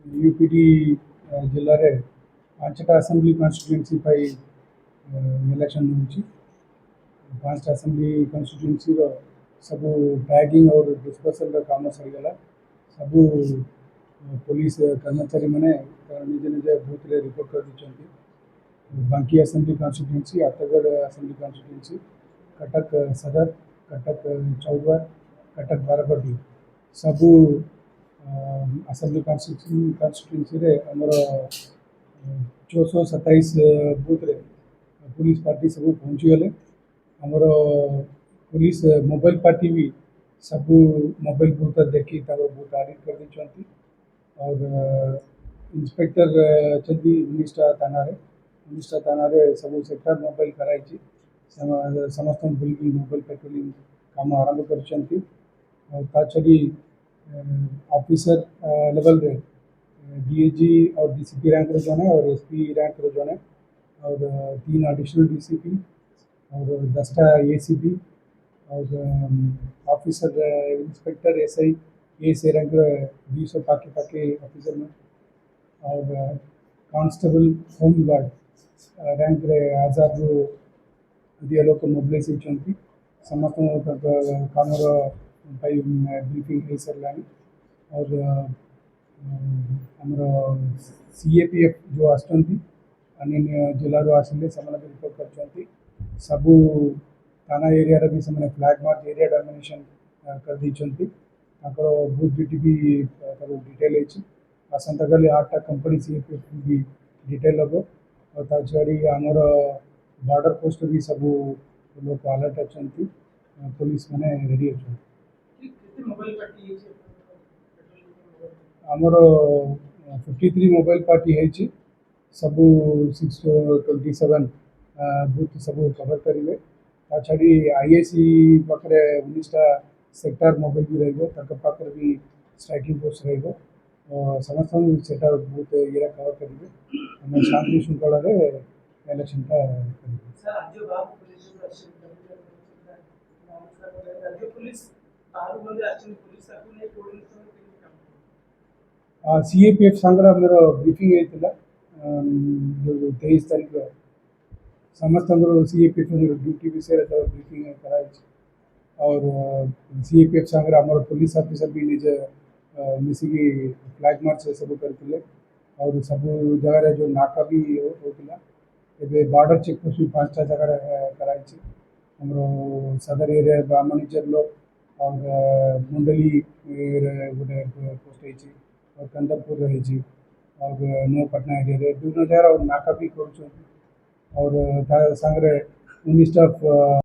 UPD जिले में पांचटा assembly constituency election होची। पांचटा असेंबली कन्स्टिट्यूएंसी सब टैगिंग और डिस्पर्सल काम सरीगला। सब पुलिस कर्मचारी मैंने निज निज बूथ रे रिपोर्ट कर दी। Banki assembly constituency, Athagarh assembly constituency, Cuttack Sadar, Cuttack Choudwar, Cuttack बारपटी सबू असेंबली कन्स्टिट्यूएंसी रे हमर 427 बूथ रे पुलिस पार्टी सब पहुँची गले। हमर पुलिस मोबाइल पार्टी भी सब मोबाइल बूथ देखी बूथ आडिट कर दी। और इंस्पेक्टर अच्छा 19टा थाना सब सेक्टर मोबाइल कराई समस्त मोबाइल पेट्रोलिंग काम आरंभ कर ऑफिसर लेवल रे डीएजी और डीसीपी रैंक रे जने और एसपी रैंक रे जने और 3 एडिशनल डीसीपी और 10टा एसीपी और officer inspector SI S rank 200 पाके पाके ऑफिसर में और कांस्टेबल होम गार्ड रैंक रे 1000 दिया लोग मोबिलाइज होती समस्त काम ब्रीफिंग हो सारे। और आमर सीएपीएफ जो आसुँच अन्य जिलूर आसिले से रिपोर्ट कर सबू थाना एरिया भी से फ्लैग मार्च एरिया डोमिनेशन कर दी। बूथ ड्यूटी भी डिटेल आसंता काली 8टा कंपनी सीएपीएफ भी डिटेल हम और छाड़ी आमर बॉर्डर पोस्ट भी सब लोग अलर्ट अच्छा पुलिस मैंने रेडी अच्छा। आमर 53 मोबाइल पार्टी है सब 627 बूथ सब कवर करेंगे। छाड़ी आईआईसी पाखे 19टा सेक्टर मोबाइल भी रही भी स्ट्राइकिंग फोर्स रही समस्त सेटा बूथ ये कवर करेंगे। शांति श्रृंखला इलेक्शन सीएपीएफ संग्रह मेरा ब्रीफिंग होता 23 तारीख समस्त सीएपीएफ ड्यूटी विषय ब्रीफिंग कराई और सीएपीएफ संग्रह आम पुलिस ऑफिसर भी निज मिसिकी फ्लैग मार्च सब करते और सब जगह जो नाका भी होता ए बॉर्डर चेक पोस्ट भी 5टा जगह कराई आम सदर एरिया ब्राह्मणीचर और मुंडली गोटे पोस्ट है और कंदरपुर रही और नूपटना एरिया विभिन्न जगह और नाका भी कर और संगे 19टा